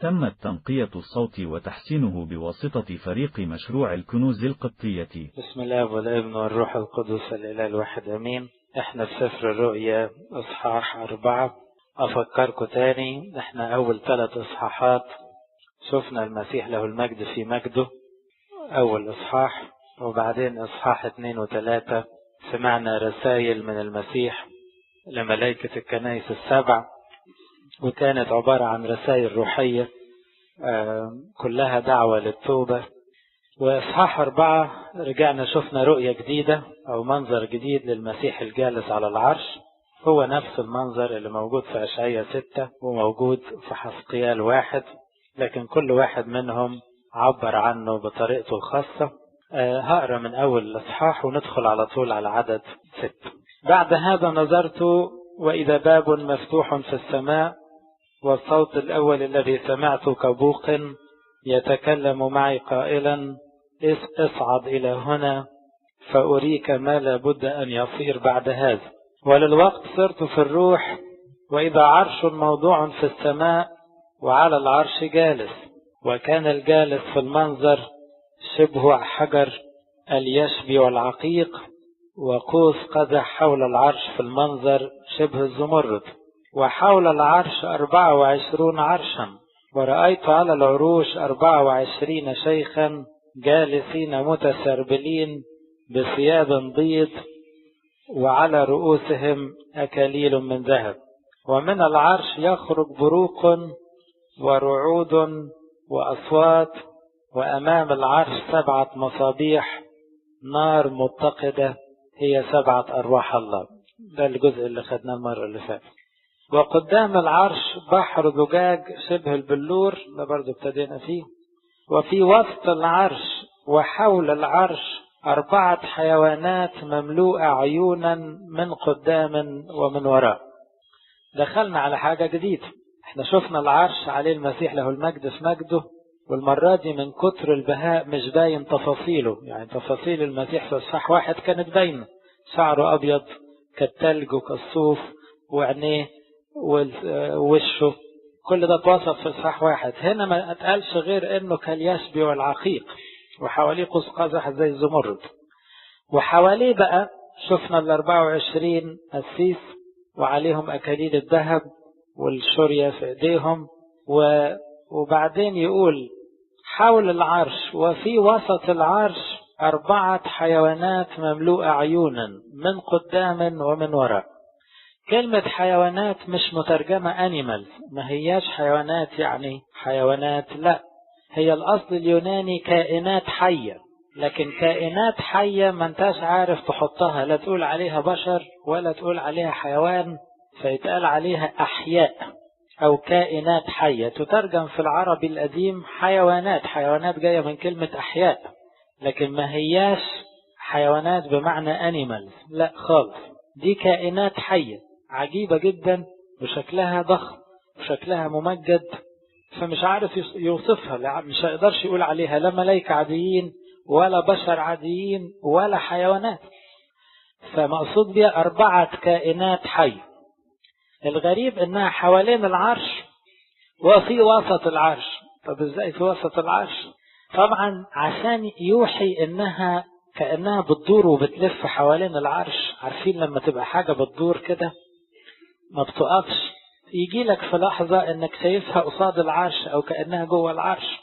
تمت تنقية الصوت وتحسينه بواسطة فريق مشروع الكنوز القبطية. بسم الله والابن والروح القدس الإله الواحد أمين. احنا في سفر الرؤيا اصحاح 4. افكركم تاني، احنا اول 3 اصحاحات شفنا المسيح له المجد في مجده، اول اصحاح، وبعدين اصحاح 2 و3 سمعنا رسائل من المسيح لملائكة الكنائس ال7، وكانت عبارة عن رسائل روحية كلها دعوة للتوبة. واصحاح 4 رجعنا شفنا رؤية جديدة او منظر جديد للمسيح الجالس على العرش، هو نفس المنظر اللي موجود في أشعياء 6 وموجود في حزقيال 1، لكن كل واحد منهم عبر عنه بطريقته الخاصة. هقرأ من أول الإصحاح وندخل على طول على عدد 6. بعد هذا نظرت وإذا باب مفتوح في السماء، والصوت الأول الذي سمعته كبوق يتكلم معي قائلا: اصعد إلى هنا فأريك ما لابد أن يصير بعد هذا. وللوقت صرت في الروح، وإذا عرش موضوع في السماء وعلى العرش جالس، وكان الجالس في المنظر شبه حجر اليشبي والعقيق، وقوس قزح حول العرش في المنظر شبه الزمرد، وحول العرش 24 عرشا، ورأيت على العروش 24 شيخا جالسين متسربلين بثياب بيض، وعلى رؤوسهم أكاليل من ذهب، ومن العرش يخرج بروق ورعود وأصوات، وأمام العرش 7 مصابيح نار متقدة هي 7 أرواح الله. ده الجزء اللي خدناه المرة اللي فاتت. وقدام العرش بحر زجاج شبه البلور، ده برضو ابتدينا فيه. وفي وسط العرش وحول العرش 4 حيوانات مملوءة عيونا من قدام ومن وراء. دخلنا على حاجة جديدة. احنا شفنا العرش عليه المسيح له المجد في مجده، والمرة دي من كتر البهاء مش باين تفاصيله، يعني تفاصيل المسيح في اصحاح 1 كانت باينة، شعره أبيض كالتلج وكالصوف، وعينيه ووشه، كل ده اتوصف في اصحاح 1. هنا ما اتقالش غير انه كاليشبي والعقيق، وحواليه قوس قزح زي الزمرد، وحواليه بقى شفنا 24 قسيس وعليهم أكاليل الذهب والشرية في ايديهم. وبعدين يقول حول العرش وفي وسط العرش 4 حيوانات مملوءة عيونا من قدام ومن وراء. كلمة حيوانات مش مترجمة animals، ما هياش حيوانات يعني حيوانات، لا، هي الأصل اليوناني كائنات حية، لكن كائنات حية ما انتاش عارف تحطها، لا تقول عليها بشر ولا تقول عليها حيوان، فيتقال عليها أحياء أو كائنات حية. تترجم في العربي القديم حيوانات، حيوانات جاية من كلمة أحياء، لكن ما هياش حيوانات بمعنى animals، لا خالص، دي كائنات حية عجيبة جدا، وشكلها ضخم وشكلها ممجد، فمش عارف يوصفها، مش هيقدرش يقول عليها لا ملائكة عاديين ولا بشر عاديين ولا حيوانات، فمقصود بها 4 كائنات حية. الغريب انها حوالين العرش وفي وسط العرش. طب ازاي في وسط العرش؟ طبعا عشان يوحي انها كأنها بتدور وبتلف حوالين العرش. عارفين لما تبقى حاجة بتدور كده ما بتقفش، يجي لك في لحظة انك شايفها قصاد العرش او كأنها جوه العرش.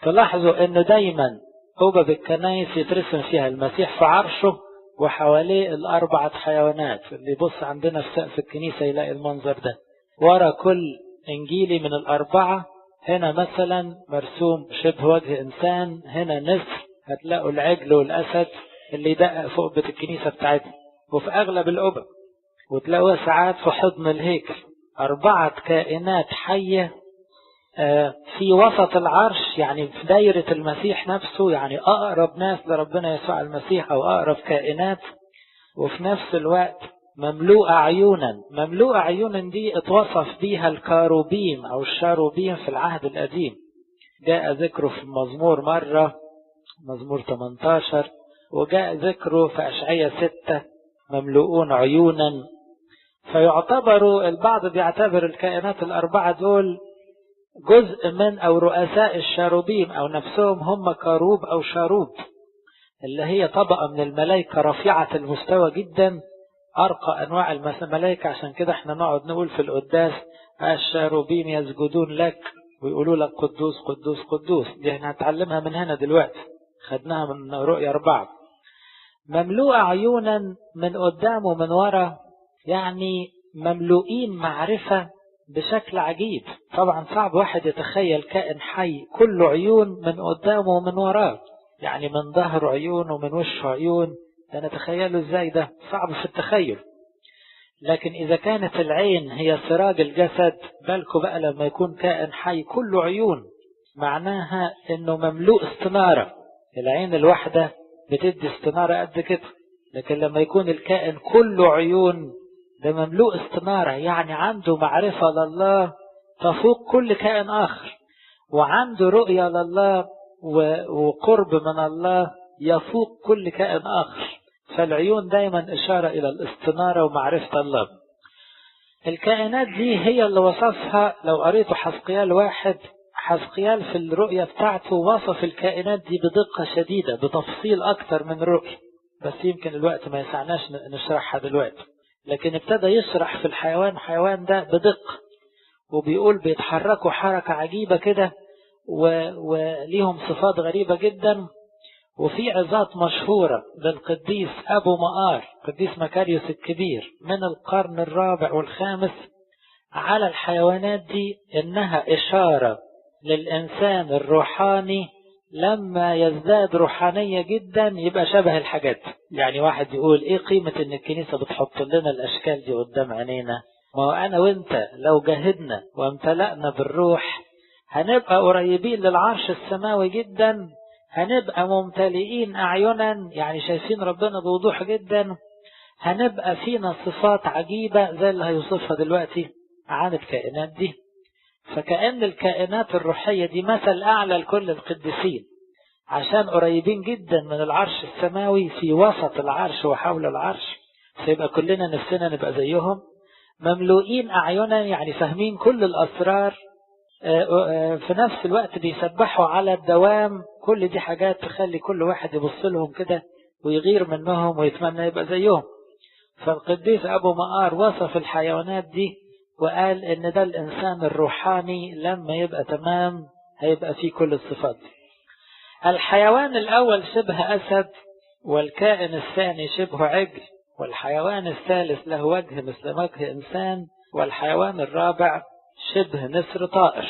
تلاحظوا انه دايما قبب الكنائس يترسم فيها المسيح في عرشه وحواليه 4 حيوانات. اللي يبص عندنا في سقف الكنيسة يلاقي المنظر ده، ورا كل انجيلي من 4 هنا مثلا مرسوم شبه وجه انسان، هنا نسر، هتلاقوا العجل والاسد اللي يدقق فوق بيت الكنيسة بتاعتنا وفي اغلب القبب، وتلاقوها ساعات في حضن الهيكل. 4 كائنات حية في وسط العرش، يعني في دايرة المسيح نفسه، يعني أقرب ناس لربنا يسوع المسيح أو أقرب كائنات، وفي نفس الوقت مملوءة عيونا. مملوءة عيونا دي اتوصف بيها الكاروبيم أو الشاروبيم في العهد القديم، جاء ذكره في المزمور مرة، مزمور 18، وجاء ذكره في أشعياء 6 مملوءون عيونا. فيعتبروا البعض بيعتبر الكائنات 4 دول جزء من أو رؤساء الشاروبيم أو نفسهم هم كروب أو شاروب، اللي هي طبقة من الملائكة رفيعة المستوى جدا، أرقى أنواع الملائكة. عشان كده احنا نقعد نقول في القداس الشاروبيم يسجدون لك ويقولوا لك قدوس قدوس قدوس. دي احنا هنتعلمها من هنا دلوقتي، خدناها من رؤيا 4. مملوءة عيونا من قدام ومن ورا، يعني مملوئين معرفة بشكل عجيب. طبعا صعب واحد يتخيل كائن حي كله عيون من قدامه ومن وراه، يعني من ظهر عيون ومن وشه عيون، نتخيله ازاي؟ ده صعب في التخيل. لكن إذا كانت العين هي سراج الجسد، بالكم بقى لما يكون كائن حي كله عيون، معناها انه مملوء استنارة. العين الواحدة بتدي استنارة قد كده، لكن لما يكون الكائن كله عيون ده مملوء استنارة، يعني عنده معرفة لله تفوق كل كائن آخر، وعنده رؤية لله وقرب من الله يفوق كل كائن آخر. فالعيون دايما إشارة إلى الاستنارة ومعرفة الله. الكائنات دي هي اللي وصفها، لو قريتوا حزقيال 1، حزقيال في الرؤية بتاعته وصف الكائنات دي بدقة شديدة بتفصيل أكتر من رؤية، بس يمكن الوقت ما يسعناش نشرحها دلوقتي. لكن ابتدى يشرح في الحيوان ده بدقة، وبيقول بيتحركوا حركة عجيبة كده وليهم صفات غريبة جدا. وفي عظات مشهورة للقديس أبو مقار، قديس مكاريوس الكبير من القرن 4 والخامس، على الحيوانات دي إنها إشارة للإنسان الروحاني لما يزداد روحانية جدا يبقى شبه الحاجات. يعني واحد يقول إيه قيمة إن الكنيسة بتحط لنا الأشكال دي قدام عينينا؟ ما هو أنا وإنت لو جاهدنا وامتلأنا بالروح هنبقى قريبين للعرش السماوي جدا، هنبقى ممتلئين أعينا، يعني شايفين ربنا بوضوح جدا، هنبقى فينا صفات عجيبة زي اللي هيوصفها دلوقتي عن الكائنات دي. فكأن الكائنات الروحية دي مثل أعلى لكل القديسين، عشان قريبين جدا من العرش السماوي في وسط العرش وحول العرش، فيبقى كلنا نفسنا نبقى زيهم. مملوئين أعينا يعني فاهمين كل الأسرار، في نفس الوقت بيسبحوا على الدوام. كل دي حاجات تخلي كل واحد يبص لهم كده ويغير منهم ويتمنى يبقى زيهم. فالقديس أبو مقار وصف الحيوانات دي وقال إن ده الإنسان الروحاني لما يبقى تمام هيبقى فيه كل الصفات دي. الحيوان الأول شبه أسد، والكائن الثاني شبه عجل، والحيوان الثالث له وجه مثل وجه إنسان، والحيوان الرابع شبه نسر طائر.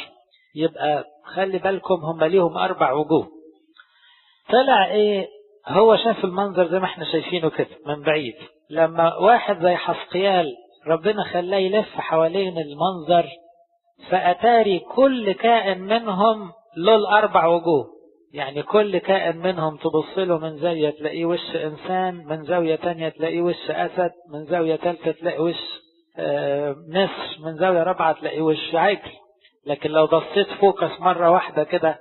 يبقى خلي بالكم هم ليهم 4 وجوه. طلع ايه؟ هو شاف المنظر زي ما احنا شايفينه كده من بعيد. لما واحد زي حزقيال ربنا خلاه يلف حوالين المنظر، فأتاري كل كائن منهم له 4 وجوه. يعني كل كائن منهم تبص له من زاوية تلاقيه وش إنسان، من زاوية تانية تلاقيه وش أسد، من زاوية ثالثة تلاقيه وش نسر، من زاوية رابعة تلاقيه وش عجل. لكن لو بصيت فوكس مرة واحدة كده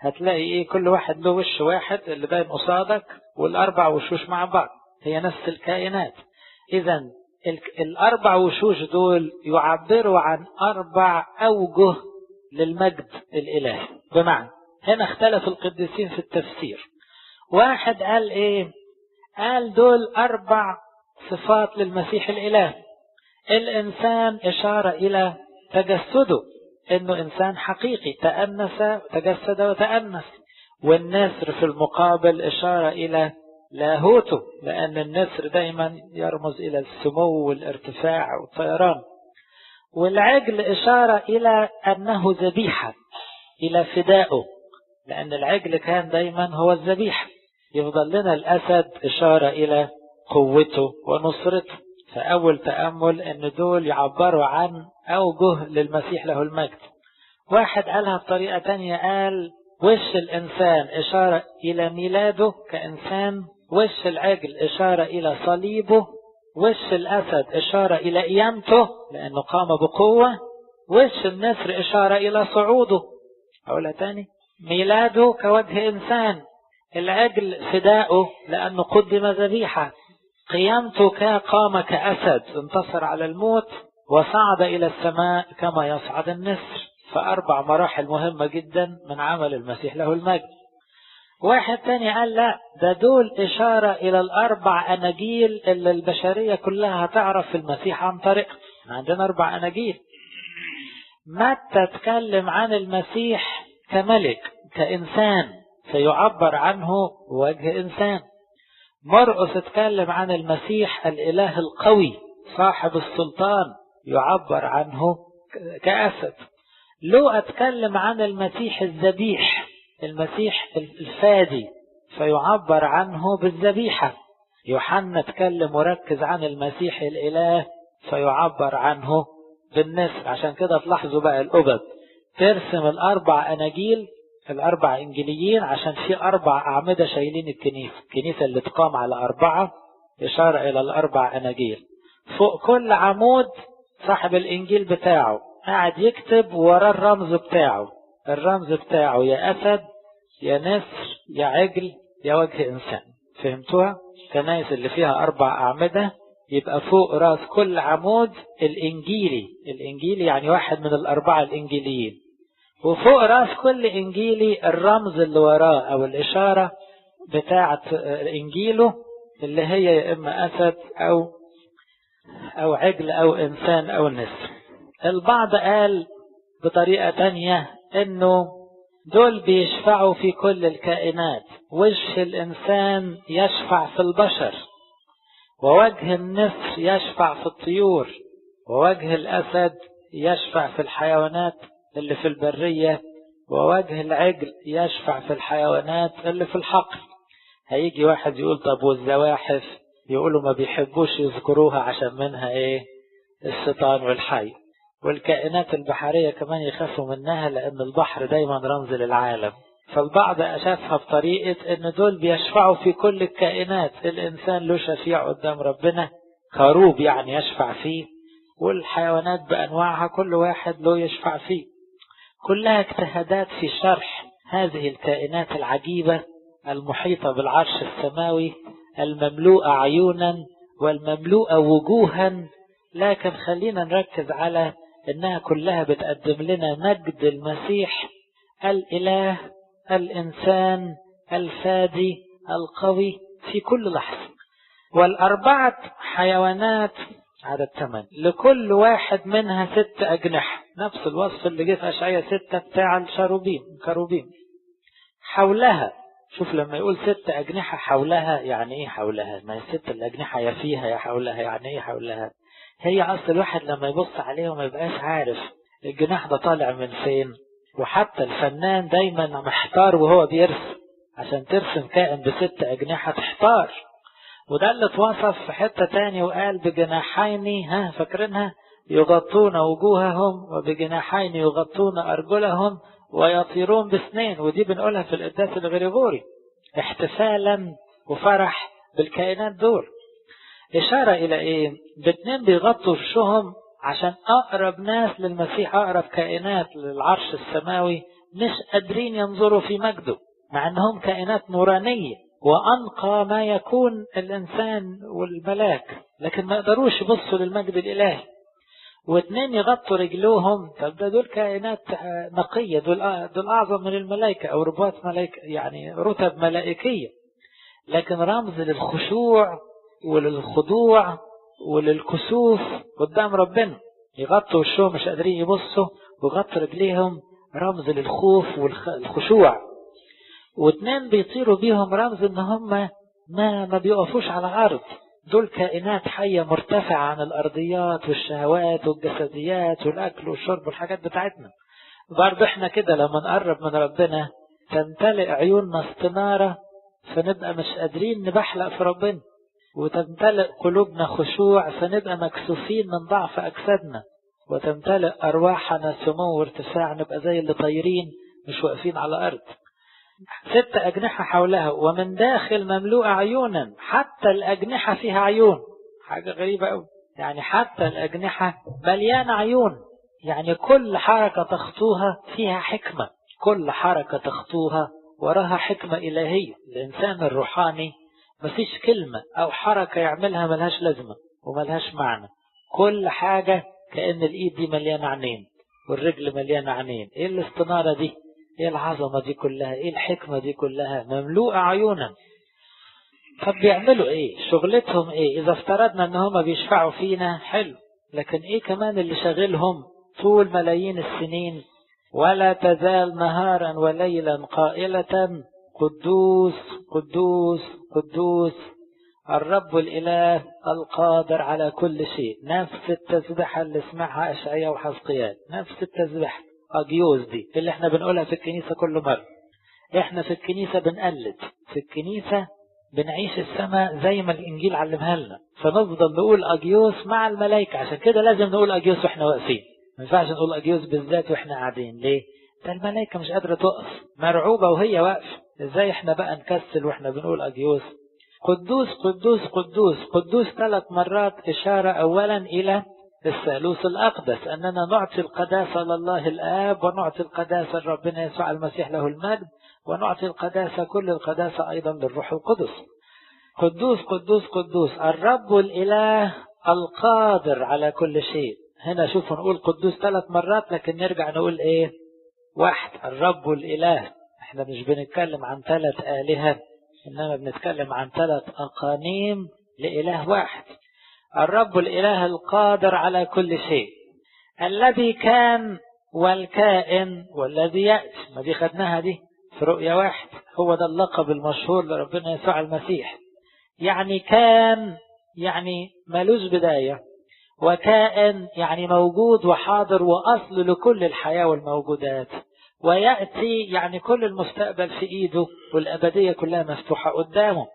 هتلاقي ايه؟ كل واحد له وش واحد اللي باين قصادك، وال4 وشوش مع بعض، هي نفس الكائنات. إذا ال4 وشوش دول يعبروا عن 4 أوجه للمجد الإلهي. بمعنى هنا اختلف القديسين في التفسير. واحد قال ايه؟ قال دول 4 صفات للمسيح الإلهي. الإنسان إشارة إلى تجسده، إنه إنسان حقيقي تأنس تجسد وتأنس. والنسر في المقابل إشارة إلى لاهوته، لأن النسر دايما يرمز إلى السمو والارتفاع والطيران. والعجل إشارة إلى أنه ذبيحة، إلى فدائه، لأن العجل كان دايما هو الذبيحة. يفضل لنا الأسد إشارة إلى قوته ونصرته. فأول تأمل أن دول يعبروا عن أوجه للمسيح له المجد. واحد قالها بطريقة تانية، قال وش الإنسان إشارة إلى ميلاده كإنسان، وش العجل إشارة إلى صليبه، وش الأسد إشارة إلى قيامته لأنه قام بقوة، وش النسر إشارة إلى صعوده. أقولها تاني، ميلاده كوجه إنسان، العجل فداؤه لأنه قدم ذبيحة، قيامته كقام كأسد انتصر على الموت وصعد إلى السماء كما يصعد النسر. فأربع مراحل مهمة جدا من عمل المسيح له المجد. واحد تاني قال لا، ده دول إشارة إلى الأربع أناجيل اللي البشرية كلها هتعرف المسيح عن طريق. عندنا 4 أناجيل. متى تكلم عن المسيح كملك كإنسان فيعبر عنه وجه إنسان. مرقس تكلم عن المسيح الإله القوي صاحب السلطان يعبر عنه كأسد. لوقا تكلم عن المسيح الذبيح، المسيح الفادي فيعبر عنه بالذبيحة. يوحنا تكلم وركز عن المسيح الإله فيعبر عنه بالنسر. عشان كده تلاحظوا بقى الأبد ترسم ال4 أناجيل، ال4 إنجيليين، عشان في 4 أعمدة شايلين الكنيسة اللي تقام على 4 إشارة إلى ال4 أناجيل. فوق كل عمود صاحب الإنجيل بتاعه قاعد يكتب وراه الرمز بتاعه. الرمز بتاعه يا أسد يا نسر يا عجل يا وجه إنسان. فهمتوها؟ كنائس اللي فيها 4 أعمدة يبقى فوق راس كل عمود الإنجيلي يعني واحد من ال4 الإنجيليين، وفوق راس كل إنجيلي الرمز اللي وراه أو الإشارة بتاعة إنجيله اللي هي يا إما أسد أو عجل أو إنسان أو نسر. البعض قال بطريقة تانية إنه دول بيشفعوا في كل الكائنات. وجه الإنسان يشفع في البشر، ووجه النسر يشفع في الطيور، ووجه الأسد يشفع في الحيوانات اللي في البرية، ووجه العجل يشفع في الحيوانات اللي في الحقل. هيجي واحد يقول طب والزواحف؟ يقولوا ما بيحبوش يذكروها عشان منها الشيطان والحي. والكائنات البحرية كمان يخافوا منها لأن البحر دايما رمز للعالم. فالبعض أشافها بطريقة أن دول بيشفعوا في كل الكائنات. الإنسان له شفيع قدام ربنا، خروب يعني يشفع فيه، والحيوانات بأنواعها كل واحد له يشفع فيه. كلها اجتهادات في شرح هذه الكائنات العجيبة المحيطة بالعرش السماوي المملوءة عيونا والمملوءة وجوها. لكن خلينا نركز على أنها كلها بتقدم لنا مجد المسيح الإله الإنسان الفادي القوي في كل لحظة. وال4 حيوانات عدد 8 لكل واحد منها 6 أجنحة، نفس الوصف اللي جه في أشعياء 6 بتاع الكروبيم حولها. شوف لما يقول 6 أجنحة حولها، يعني إيه حولها؟ ما هي 6 الأجنحة يا فيها يا حولها. يعني إيه حولها؟ هي أصل الواحد لما يبص عليها ما يبقاش عارف الجناح ده طالع من فين. وحتى الفنان دايما محتار وهو بيرسم، عشان ترسم كائن ب6 أجنحة تحتار. وده اللي اتوصف في حتة تاني وقال بجناحين فاكرينها يغطون وجوههم وبجناحين يغطون أرجلهم ويطيرون ب2. ودي بنقولها في القداس الغريغوري احتفالا وفرح بالكائنات دول. إشارة إلى إيه؟ ب2 بيغطوا وشهم عشان أقرب ناس للمسيح، أقرب كائنات للعرش السماوي مش قادرين ينظروا في مجده مع أنهم كائنات نورانية وأنقى ما يكون الإنسان والملاك، لكن ما يقدروش يبصوا للمجد الإلهي. و2 يغطوا رجلوهم. طب دول كائنات نقية، دول أعظم من الملائكة أو ربوات ملائكة، يعني رتب ملائكية، لكن رمز للخشوع وللخضوع وللكسوف قدام ربنا. يغطوا وشهم مش قادرين يبصوا، ويغطوا رجليهم رمز للخوف والخشوع. و2 بيطيروا بيهم رمز ان هم ما بيقفوش على الارض. دول كائنات حية مرتفعة عن الارضيات والشهوات والجسديات والاكل والشرب والحاجات بتاعتنا. برضه احنا كده لما نقرب من ربنا تمتلئ عيوننا استنارة، فنبقى مش قادرين نبحلق في ربنا، وتمتلئ قلوبنا خشوع فنبقى مكسوفين من ضعف أجسادنا، وتمتلئ أرواحنا سمو وارتفاع نبقى زي اللي طايرين مش واقفين على الأرض. 6 أجنحة حولها ومن داخل مملوءة عيونا. حتى الأجنحة فيها عيون، حاجة غريبة أوي. يعني حتى الأجنحة مليانة عيون، يعني كل حركة تخطوها فيها حكمة، كل حركة تخطوها وراها حكمة إلهية. الإنسان الروحاني مفيش كلمة أو حركة يعملها ملهاش لازمة وملهاش معنى، كل حاجة كأن الإيد دي مليانة عينين، والرجل مليانة عينين. ايه الاستنارة دي؟ ايه العظمة دي كلها؟ ايه الحكمة دي كلها؟ مملوءة عيونا. طب بيعملوا ايه؟ شغلتهم ايه؟ اذا افترضنا ان هم بيشفعوا فينا حلو، لكن ايه كمان اللي شاغلهم طول ملايين السنين؟ ولا تزال نهارا وليلا قائلة قدوس قدوس قدوس الرب الإله القادر على كل شيء. نفس التسبيحة اللي سمعها أشعياء وحزقيال، نفس التسبيحة أجيوز دي اللي احنا بنقولها في الكنيسة كل مرة. احنا في الكنيسة بنقلد، في الكنيسة بنعيش السماء زي ما الإنجيل علمها لنا، فنفضل نقول أجيوس مع الملائكة. عشان كده لازم نقول أجيوس واحنا واقفين، ما ينفعش نقول أجيوس بالذات واحنا قاعدين. ليه؟ ده الملائكة مش قادرة تقف، مرعوبة وهي واقفة. ازاي احنا بقى نكسل واحنا بنقول أجيوس؟ قدوس قدوس قدوس قدوس 3 مرات، إشارة أولا إلى الثالوث الأقدس، أننا نعطي القداسة لله الآب، ونعطي القداسة لربنا يسوع المسيح له المجد، ونعطي القداسة كل القداسة أيضا للروح القدس. قدوس قدوس قدوس الرب الإله القادر على كل شيء. هنا شوفوا نقول قدوس 3 مرات، لكن نرجع نقول ايه؟ واحد، الرب الإله. احنا مش بنتكلم عن 3 آلهة، إنما بنتكلم عن 3 أقانيم لإله واحد. الرب الإله القادر على كل شيء، الذي كان والكائن والذي يأتي. ما دي خدناها دي في رؤية 1. هو ده اللقب المشهور لربنا يسوع المسيح. يعني كان يعني ملوش بداية، وكائن يعني موجود وحاضر وأصل لكل الحياة والموجودات، ويأتي يعني كل المستقبل في إيده والأبدية كلها مفتوحة قدامه.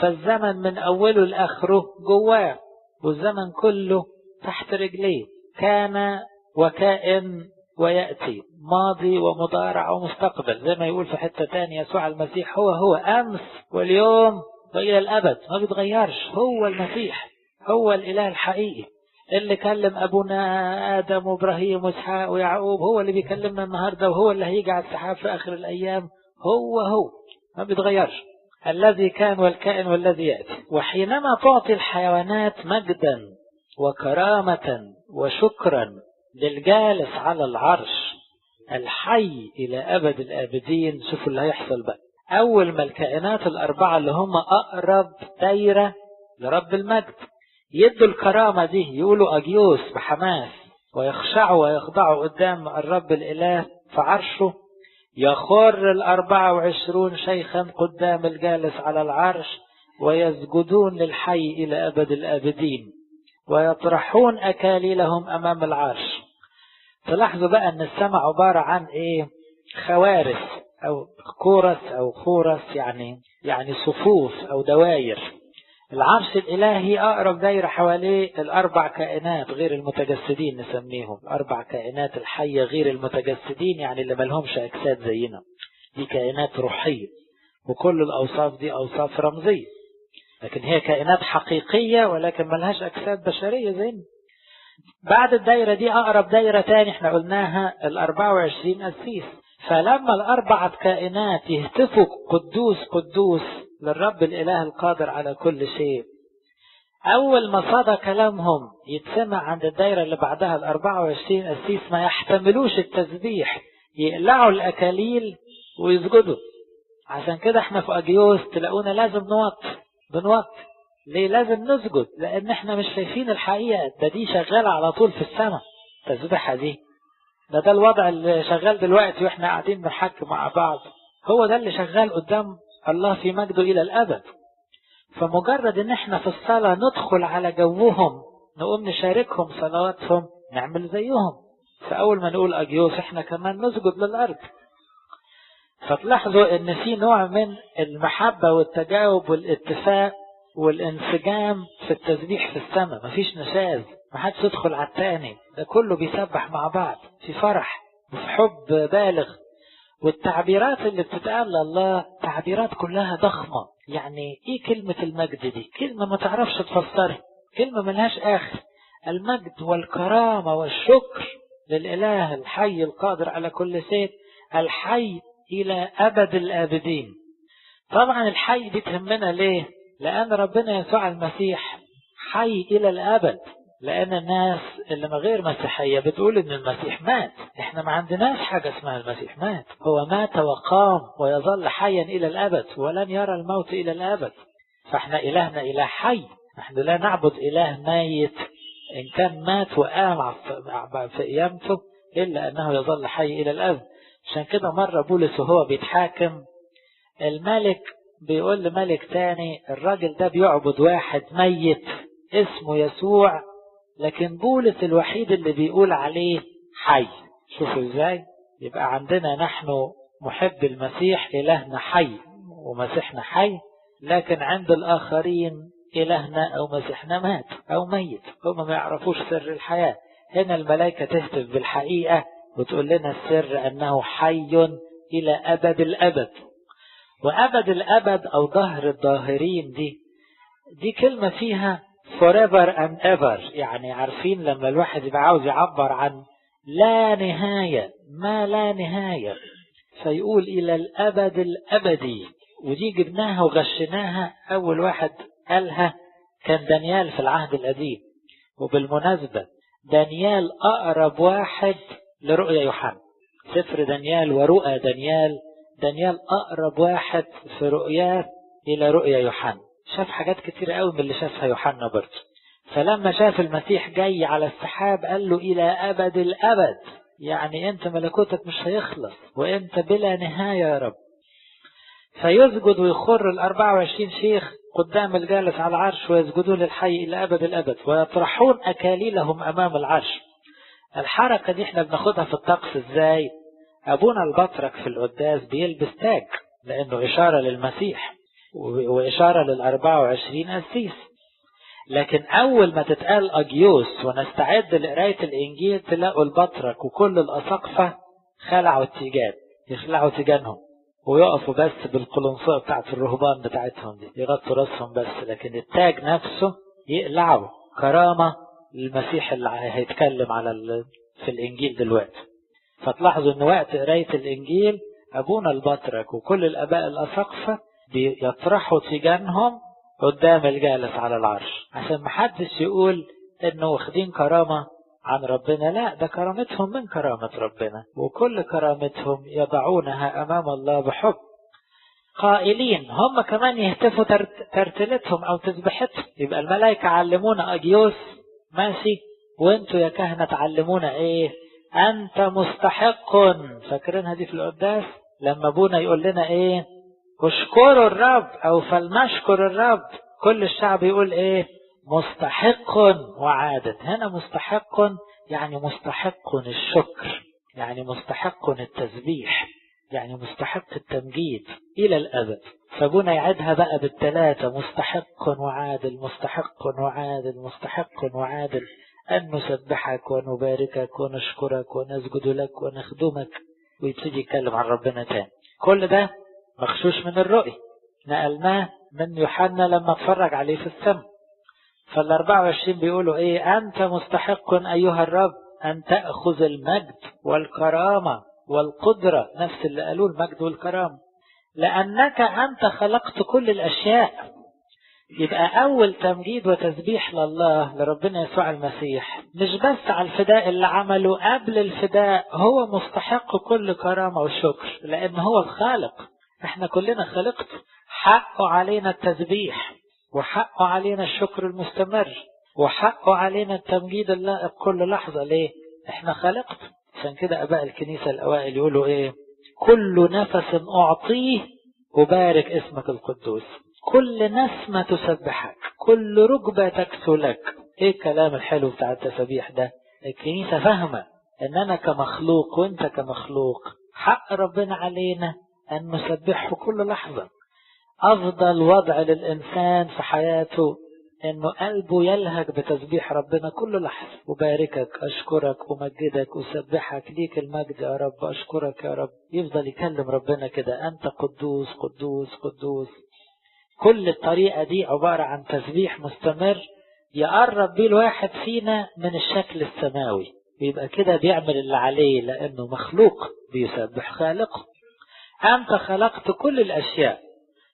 فالزمن من أوله لآخره جواه، والزمن كله تحت رجليه. كان وكائن ويأتي، ماضي ومضارع ومستقبل، زي ما يقول في حتة تانية يسوع المسيح هو أمس واليوم وإلى الأبد، ما بيتغيرش. هو المسيح، هو الإله الحقيقي اللي كلم أبونا آدم وإبراهيم وإسحاق ويعقوب، هو اللي بيكلمنا النهاردة، وهو اللي هيجي على السحاب في آخر الأيام. هو ما بيتغيرش، الذي كان والكائن والذي يأتي. وحينما تعطي الحيوانات مجدا وكرامة وشكرا للجالس على العرش الحي إلى أبد الآبدين، شوفوا اللي هيحصل بقى. أول ما الكائنات ال4 اللي هم أقرب دايرة لرب المجد يدوا الكرامة دي، يقولوا أجيوس بحماس، ويخشعوا ويخضعوا قدام الرب الإله في عرشه، يخر 24 شيخا قدام الجالس على العرش ويسجدون للحي إلى أبد الآبدين، ويطرحون أكاليلهم أمام العرش. تلاحظوا بقى أن السماء عبارة عن إيه؟ خوارث أو كورس أو خورس، يعني صفوف أو دواير. العرش الإلهي أقرب دايرة حواليه 4 كائنات غير المتجسدين، نسميهم 4 كائنات الحية غير المتجسدين، يعني اللي ملهمش أجساد زينا. دي كائنات روحية، وكل الأوصاف دي أوصاف رمزية، لكن هي كائنات حقيقية ولكن ملهاش أجساد بشرية زينا. بعد الدايرة دي أقرب دايرة تاني احنا قلناها 24 قسيس. فلما ال4 كائنات يهتفوا قدوس قدوس للرب الإله القادر على كل شيء، أول ما صدى كلامهم يتسمع عند الدايرة اللي بعدها 24 قسيس ما يحتملوش التسبيح، يقلعوا الأكاليل ويسجدوا. عشان كده احنا في أجيوس تلاقونا لازم بنوط. ليه لازم نسجد؟ لأن احنا مش شايفين الحقيقة. دي شغالة على طول في السماء تسبيحها دي. ده الوضع اللي شغال دلوقتي واحنا قاعدين بنحكي مع بعض، هو ده اللي شغال قدام الله في مجده إلى الأبد. فمجرد ان احنا في الصلاة ندخل على جوهم، نقوم نشاركهم صلواتهم، نعمل زيهم. فأول ما نقول أجيوس احنا كمان نسجد للأرض. فتلاحظوا ان في نوع من المحبة والتجاوب والاتفاق والانسجام في التسبيح في السماء. مفيش نشاز، محدش يدخل على التاني، ده كله بيسبح مع بعض في فرح وفي حب بالغ. والتعبيرات اللي بتتقال لله تعبيرات كلها ضخمة. يعني ايه كلمة المجد دي؟ كلمة ما تعرفش تفسرها، كلمة ملهاش آخر. المجد والكرامة والشكر للإله الحي القادر على كل شيء، الحي إلى أبد الآبدين. طبعا الحي دي تهمنا ليه؟ لأن ربنا يسوع المسيح حي إلى الأبد، لأن الناس اللي من غير مسيحية بتقول إن المسيح مات. إحنا ما عندناش حاجة اسمها المسيح مات، هو مات وقام ويظل حيا إلى الأبد ولن يرى الموت إلى الأبد. فإحنا إلهنا إله حي، نحن لا نعبد إله ميت إن كان مات وقام في قيامته، إلا أنه يظل حي إلى الأبد. عشان كده مرة بولس وهو بيتحاكم الملك بيقول لملك تاني الراجل ده بيعبد واحد ميت اسمه يسوع، لكن بولس الوحيد اللي بيقول عليه حي. شوفوا ازاي يبقى عندنا نحن محب المسيح إلهنا حي ومسيحنا حي، لكن عند الآخرين إلهنا أو مسيحنا مات أو ميت، هم ما يعرفوش سر الحياة. هنا الملائكة تهتف بالحقيقة وتقول لنا السر أنه حي إلى أبد الأبد. وأبد الأبد أو ظهر الظاهرين دي كلمة فيها forever and ever، يعني عارفين لما الواحد يبقى عاوز يعبر عن لا نهاية، ما لا نهاية، فيقول إلى الأبد الأبدي. ودي جبناها وغشناها، أول واحد قالها كان دانيال في العهد القديم. وبالمناسبة دانيال أقرب واحد لرؤيا يوحنا، سفر دانيال ورؤى دانيال أقرب واحد في رؤياه إلى رؤيا يوحنا، شاف حاجات كتير قوي من اللي شافها يوحنا برضه. فلما شاف المسيح جاي على السحاب قال له إلى أبد الأبد، يعني أنت ملكوتك مش هيخلص وأنت بلا نهاية يا رب. فيسجد ويخر 24 شيخ قدام الجالس على العرش ويسجدون للحي إلى أبد الأبد ويطرحون أكاليلهم أمام العرش. الحركة دي احنا بناخدها في الطقس ازاي؟ أبونا البطرك في القداس بيلبس تاج لأنه إشارة للمسيح وإشارة لل24 قسيس. لكن أول ما تتقال أجيوس ونستعد لقراية الإنجيل تلاقوا البطرك وكل الأساقفة خلعوا التيجان، يخلعوا تيجانهم ويقفوا بس بالقلنسوة بتاعت الرهبان بتاعتهم دي، يغطوا راسهم بس، لكن التاج نفسه يقلعوا كرامة للمسيح اللي هيتكلم على في الإنجيل دلوقتي. فتلاحظوا أن وقت قراية الإنجيل أبونا البطرك وكل الآباء الأساقفة بيطرحوا تيجانهم قدام الجالس على العرش عشان محدش يقول إنه واخدين كرامة عن ربنا، لا، ده كرامتهم من كرامة ربنا، وكل كرامتهم يضعونها أمام الله بحب قائلين. هم كمان يهتفوا ترتلتهم أو تسبحتهم. يبقى الملائكة علمونا أجيوس ماشي، وانتوا يا كهنة تعلمونا ايه؟ أنت مستحق. فاكرينها دي في القداس لما ابونا يقول لنا ايه؟ اشكروا الرب أو فلنشكر الرب. كل الشعب يقول ايه؟ مستحق وعادت. هنا مستحق يعني مستحق الشكر، يعني مستحق التسبيح، يعني مستحق التمجيد إلى الأبد. فابونا يعدها بقى بالثلاثة، مستحق وعادل، مستحق وعادل، مستحق وعادل، أن نسبحك ونباركك ونشكرك ونسجد لك ونخدمك. ويبتدي يتكلم عن ربنا تاني. كل ده مخشوش من الرؤية، نقلناه من يوحنا لما اتفرج عليه في السماء. فال24 بيقولوا ايه؟ أنت مستحق أيها الرب أن تأخذ المجد والكرامة والقدرة، نفس اللي قالوا المجد والكرامة، لأنك أنت خلقت كل الأشياء. يبقى أول تمجيد وتسبيح لله لربنا يسوع المسيح مش بس على الفداء اللي عمله، قبل الفداء هو مستحق كل كرامة وشكر، لأن هو الخالق. احنا كلنا خلقت، حقه علينا التسبيح وحقه علينا الشكر المستمر وحقه علينا التمجيد اللائق كل لحظة. ليه؟ احنا خلقت. عشان كده أباء الكنيسة الأوائل يقولوا ايه؟ كل نفس أعطيه أبارك اسمك القدوس، كل نسمة تسبحك، كل ركبة تكسو لك. ايه الكلام الحلو بتاع التسبيح ده؟ الكنيسة فاهمة ان انا كمخلوق وانت كمخلوق حق ربنا علينا ان نسبحه كل لحظة. افضل وضع للانسان في حياته انه قلبه يلهج بتسبيح ربنا كل لحظة. أباركك، أشكرك، أمجدك، أسبحك، ليك المجد يا رب، أشكرك يا رب. يفضل يكلم ربنا كده، أنت قدوس قدوس قدوس. كل الطريقة دي عبارة عن تسبيح مستمر يقرب بيه الواحد فينا من الشكل السماوي، يبقى كده بيعمل اللي عليه لأنه مخلوق بيسبح خالقه. أنت خلقت كل الأشياء.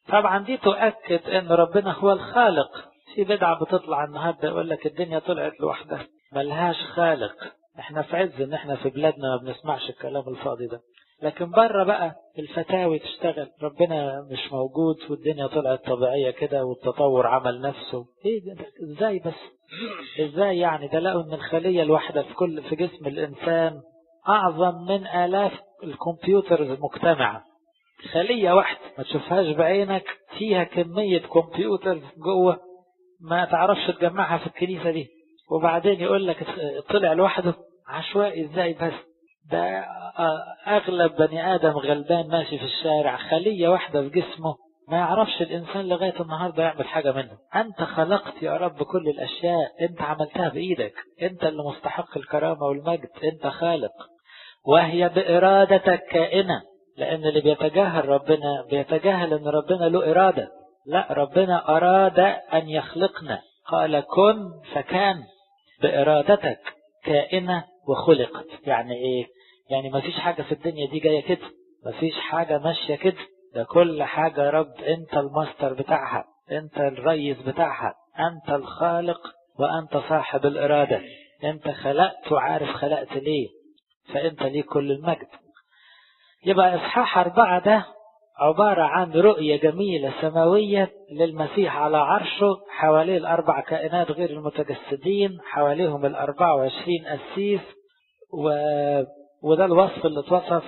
طبعا دي تؤكد أن ربنا هو الخالق، في بدعة بتطلع النهاردة يقول لك الدنيا طلعت لوحدها ملهاش خالق. احنا في عز ان احنا في بلادنا ما بنسمعش الكلام الفاضي ده، لكن بره بقى الفتاوي تشتغل، ربنا مش موجود والدنيا طلعت طبيعية كده والتطور عمل نفسه. ايه ده؟ ازاي بس؟ ازاي يعني؟ ده لقوا ان الخلية الواحدة في جسم الانسان اعظم من آلاف الكمبيوترز مجتمعة. خلية واحدة ما تشوفهاش بعينك فيها كمية كمبيوترز جوه ما تعرفش تجمعها في الكنيسة دي، وبعدين يقول لك طلع لوحده. عشوائي ازاي بس؟ ده اغلب بني ادم غلبان ماشي في الشارع خلية واحدة في جسمه ما يعرفش الانسان لغاية النهاردة يعمل حاجة منه. انت خلقت يا رب كل الاشياء، انت عملتها بايدك، انت اللي مستحق الكرامة والمجد، انت خالق، وهي بارادتك كائنة. لان اللي بيتجاهل ربنا بيتجاهل ان ربنا له ارادة. لا، ربنا اراد ان يخلقنا، قال كن فكان، بارادتك كائنة وخلقت. يعني ايه؟ يعني ما فيش حاجة في الدنيا دي جاية كده، ما فيش حاجة ماشية كده، ده كل حاجة يا رب انت الماستر بتاعها، انت الرئيس بتاعها، انت الخالق وانت صاحب الارادة، انت خلقت وعارف خلقت ليه، فانت ليه كل المجد. يبقى اصحاح 4 ده عبارة عن رؤية جميلة سماوية للمسيح على عرشه، حواليه ال4 كائنات غير المتجسدين، حواليهم ال24 قسيس، وده الوصف اللي اتوصف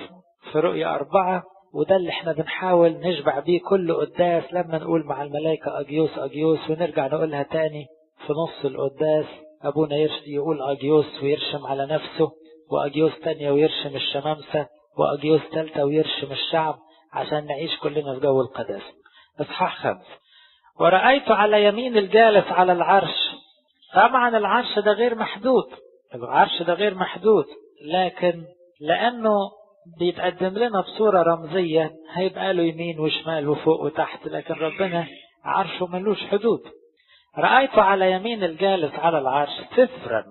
في رؤية 4، وده اللي احنا بنحاول نشبع بيه كل قداس لما نقول مع الملائكة أجيوس أجيوس، ونرجع نقولها تاني في نص القداس. أبونا يقول أجيوس ويرشم على نفسه، وأجيوس تانية ويرشم الشمامسة، وأجيوس تالتة ويرشم الشعب، عشان نعيش كلنا في جو القداسة. اصحاح 5. ورأيت على يمين الجالس على العرش. طبعا العرش ده غير محدود، العرش ده غير محدود، لكن لأنه بيتقدم لنا بصورة رمزية هيبقى له يمين وشمال وفوق وتحت، لكن ربنا عرشه ملوش حدود. رأيت على يمين الجالس على العرش سفرا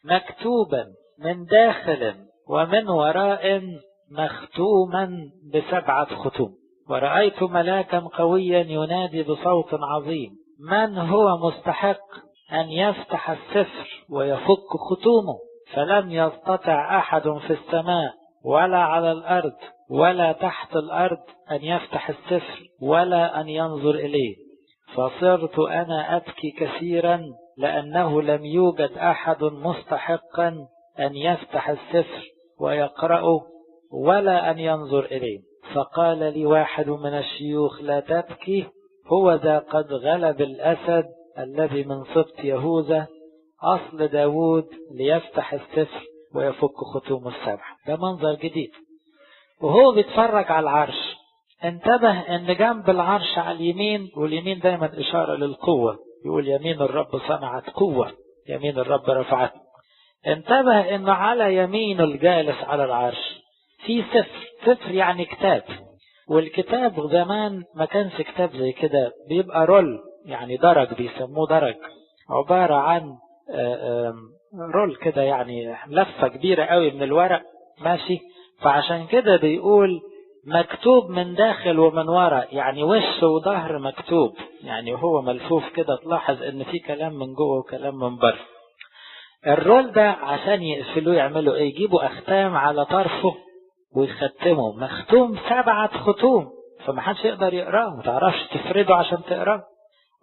مكتوبا من داخل ومن وراء مختوما ب7 ختوم. ورأيت ملاكا قويا ينادي بصوت عظيم: من هو مستحق أن يفتح السفر ويفك ختومه؟ فلم يستطع أحد في السماء ولا على الأرض ولا تحت الأرض أن يفتح السفر ولا أن ينظر إليه. فصرت أنا أبكي كثيرا، لأنه لم يوجد أحد مستحقا أن يفتح السفر ويقرأه ولا أن ينظر إليه. فقال لي واحد من الشيوخ: لا تبكي، هو ذا قد غلب الأسد الذي من سبط يهوذا، أصل داود، ليفتح السفر ويفك ختوم ال7. ده منظر جديد. وهو بيتفرج على العرش انتبه ان جنب العرش على اليمين، واليمين دايما إشارة للقوة، يقول يمين الرب صنعت قوة، يمين الرب رفعت. انتبه انه على يمين الجالس على العرش في سفر. سفر يعني كتاب، والكتاب زمان ما كانش كتاب زي كده، بيبقى رول، يعني درج، بيسموه درج، عبارة عن رول كده، يعني لفة كبيرة قوي من الورق ماشي. فعشان كده بيقول مكتوب من داخل ومن وراء، يعني وش وظهر مكتوب، يعني هو ملفوف كده، تلاحظ ان في كلام من جوه وكلام من بره. الرول ده عشان يقفلوه يعملوا ايه؟ يجيبوا اختام على طرفه ويختموا، مختوم 7 ختوم، فمحدش يقدر يقراه، متعرفش تفرده عشان تقراه.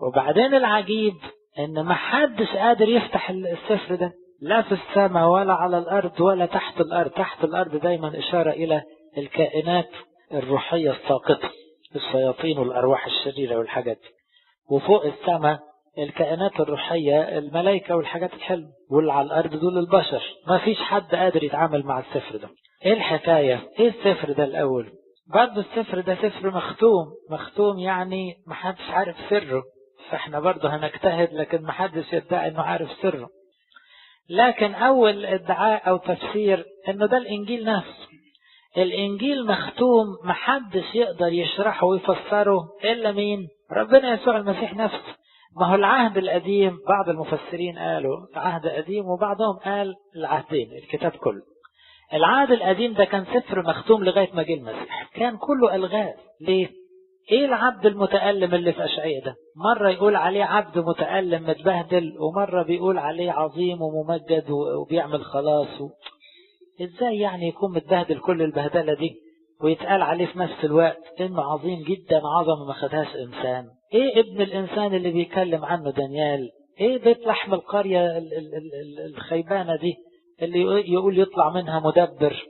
وبعدين العجيب ان محدش قادر يفتح السفر ده، لا في السماء ولا على الارض ولا تحت الارض. تحت الارض دايما اشارة الى الكائنات الروحية الساقطة، الشياطين والارواح الشريرة والحاجات، وفوق السماء الكائنات الروحية، الملائكة والحاجات الحلوة، واللي على الارض دول البشر. ما فيش حد قادر يتعامل مع السفر ده. ايه الحكاية؟ ايه السفر ده الاول؟ برضه السفر ده سفر مختوم. مختوم يعني محدش عارف سره، فاحنا برضه هنجتهد، لكن محدش يدعي انه عارف سره. لكن اول ادعاء او تفسير انه ده الانجيل نفسه. الانجيل مختوم، محدش يقدر يشرحه ويفسره الا مين؟ ربنا يسوع المسيح نفسه. ما هو العهد القديم بعض المفسرين قالوا عهد قديم، وبعضهم قال العهدين، الكتاب كله. العهد القديم ده كان سفر مختوم لغاية ما جه المسيح، كان كله ألغاز. ليه؟ ايه العبد المتألم اللي في أشعياء ده؟ مرة يقول عليه عبد متألم متبهدل، ومرة بيقول عليه عظيم وممجد وبيعمل خلاص ازاي يعني يكون متبهدل كل البهدلة دي ويتقال عليه في نفس الوقت انه عظيم جدا، عظمة ما خدهاش انسان؟ ايه ابن الانسان اللي بيكلم عنه دانيال؟ ايه بيت لحم القرية الخيبانة دي اللي يقول يطلع منها مدبر؟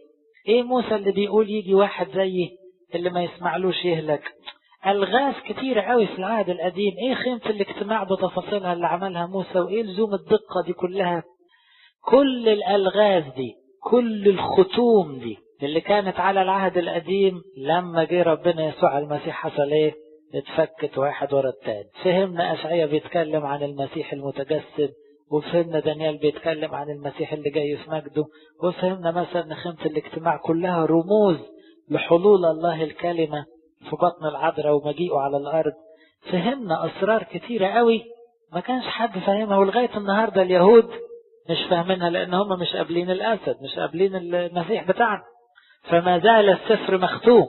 ايه موسى اللي بيقول يجي واحد زيه اللي ما يسمعلوش يهلك؟ الغاز كتيرة قوي في العهد القديم. ايه خيمة الاجتماع بتفاصيلها اللي عملها موسى، وايه لزوم الدقة دي كلها؟ كل الالغاز دي، كل الختوم دي اللي كانت على العهد القديم، لما جه ربنا يسوع المسيح حصل ايه؟ اتفكت واحد ورا التاني. فهمنا أشعياء بيتكلم عن المسيح المتجسد، وفهمنا دانيال بيتكلم عن المسيح اللي جاي في مجده، وفهمنا مثلا خيمة الاجتماع كلها رموز لحلول الله الكلمة في بطن العذراء ومجيئه على الأرض. فهمنا أسرار كتيرة قوي ما كانش حد فاهمها، ولغاية النهاردة اليهود مش فاهمينها، لأن هم مش قابلين الأسد، مش قابلين المسيح بتاعنا. فما زال السفر مختوم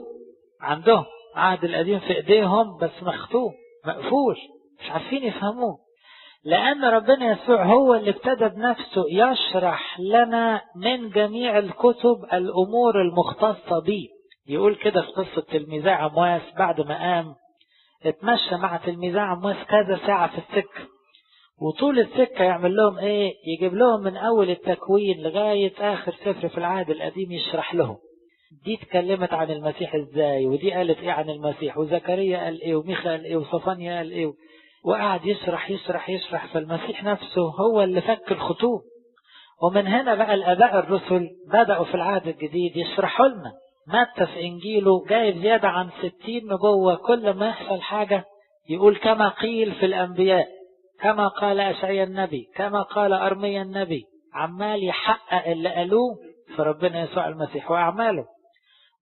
عندهم، عهد القديم في ايديهم بس مختوم مقفول، مش عارفين يفهموه، لأن ربنا يسوع هو اللي ابتدى بنفسه يشرح لنا من جميع الكتب الأمور المختصة به. يقول كده في قصة تلميذي عمواس، بعد ما قام اتمشى مع تلميذي عمواس كذا ساعة في السكة، وطول السكة يعمل لهم ايه؟ يجيب لهم من أول التكوين لغاية آخر سفر في العهد القديم يشرح لهم. دي اتكلمت عن المسيح ازاي، ودي قالت ايه عن المسيح، وزكريا قال ايه، وميخا قال ايه، وصفانيا قال ايه، وقعد يشرح يشرح يشرح. فالمسيح نفسه هو اللي فك الخطوم. ومن هنا بقى الآباء الرسل بدأوا في العهد الجديد يشرحوا لنا. متى في إنجيله جايب زيادة عن 60 نبوة، كل ما يحصل حاجة يقول كما قيل في الأنبياء، كما قال أشعياء النبي، كما قال أرميا النبي، عمال يحقق اللي قالوه في ربنا يسوع المسيح وأعماله.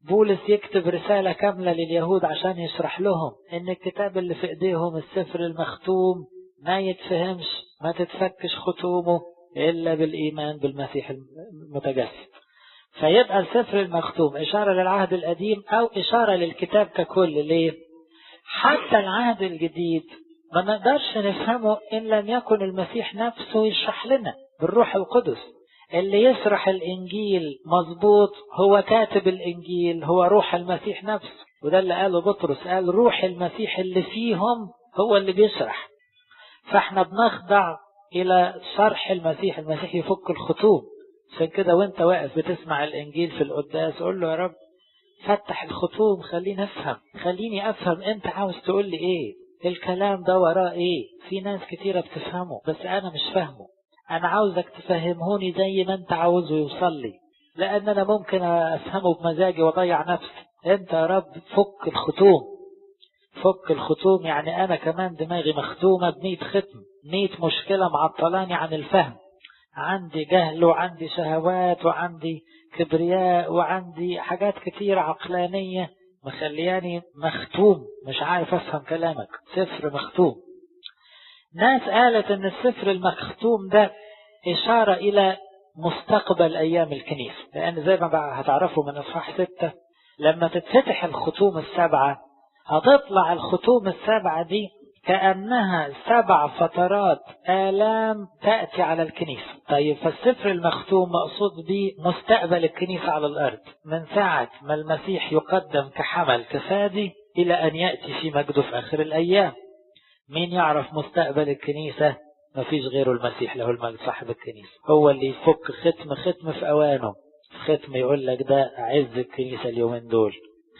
بولس يكتب رسالة كاملة لليهود عشان يشرح لهم ان الكتاب اللي في ايديهم السفر المختوم ما يتفهمش، ما تتفكش ختومه الا بالايمان بالمسيح المتجسد. فيبقى السفر المختوم اشارة للعهد القديم او اشارة للكتاب ككل. ليه؟ حتى العهد الجديد ما نقدرش نفهمه ان لم يكن المسيح نفسه يشرح لنا بالروح القدس. اللي يشرح الإنجيل مظبوط هو كاتب الإنجيل، هو روح المسيح نفسه. وده اللي قاله بطرس، قال روح المسيح اللي فيهم هو اللي بيشرح. فاحنا بنخضع إلى شرح المسيح، المسيح يفك الخطوم. عشان كده وانت واقف بتسمع الإنجيل في القداس قول له يا رب فتح الخطوم، خليني أفهم، خليني أفهم أنت عاوز تقول لي إيه، الكلام ده وراه إيه. في ناس كتيرة بتفهمه بس أنا مش فاهمه، أنا عاوزك تفهمهوني زي ما أنت عاوزه يوصل لي، لأن أنا ممكن أفهمه بمزاجي وضيع نفسي. أنت يا رب فك الختوم، فك الختوم. يعني أنا كمان دماغي مختومة ب100 ختم، 100 مشكلة معطلاني عن الفهم. عندي جهل وعندي شهوات وعندي كبرياء وعندي حاجات كتير عقلانية مخلياني مختوم، مش عارف أفهم كلامك. سفر مختوم. ناس قالت ان السفر المختوم ده اشارة الى مستقبل ايام الكنيسة، لان زي ما هتعرفوا من اصحاح 6 لما تتفتح الختوم ال7 هتطلع الختوم ال7 دي كأنها 7 فترات آلام تأتي على الكنيسة. طيب فالسفر المختوم مقصود به مستقبل الكنيسة على الارض، من ساعة ما المسيح يقدم كحمل كفادي الى ان يأتي في مجده في اخر الايام. مين يعرف مستقبل الكنيسة؟ مفيش غيره المسيح له المجد صاحب الكنيسة، هو اللي يفك ختم في أوانه. ختم يقول لك ده عز الكنيسة اليومين دول،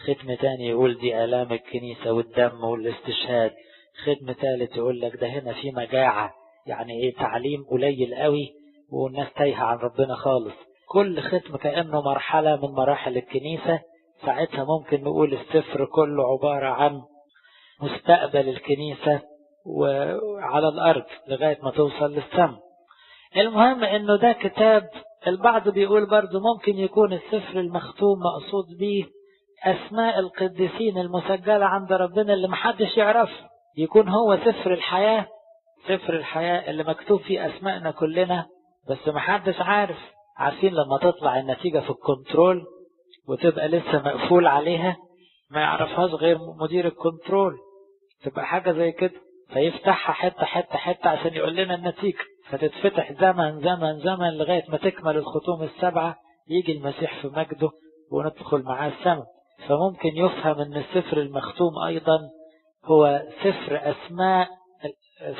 ختم تاني يقول دي آلام الكنيسة والدم والاستشهاد، ختم ثالث يقول لك ده هنا في مجاعة، يعني ايه تعليم قليل قوي والناس تايهة عن ربنا خالص. كل ختم كأنه مرحلة من مراحل الكنيسة. ساعتها ممكن نقول السفر كله عبارة عن مستقبل الكنيسة وعلى الأرض لغاية ما توصل للسماء. المهم انه ده كتاب. البعض بيقول برضو ممكن يكون السفر المختوم مقصود به أسماء القديسين المسجلة عند ربنا اللي محدش يعرف، يكون هو سفر الحياة، سفر الحياة اللي مكتوب فيه أسماءنا كلنا بس محدش عارف. عارفين لما تطلع النتيجة في الكنترول وتبقى لسه مقفول عليها، ما يعرفهاش غير مدير الكنترول، تبقى حاجة زي كده، فيفتحها حتة حتة حتة عشان يقول لنا النتيجة، فتتفتح زمن زمن زمن لغاية ما تكمل الختوم السبعة، يجي المسيح في مجده وندخل معاه السماء. فممكن يفهم ان السفر المختوم ايضا هو سفر اسماء،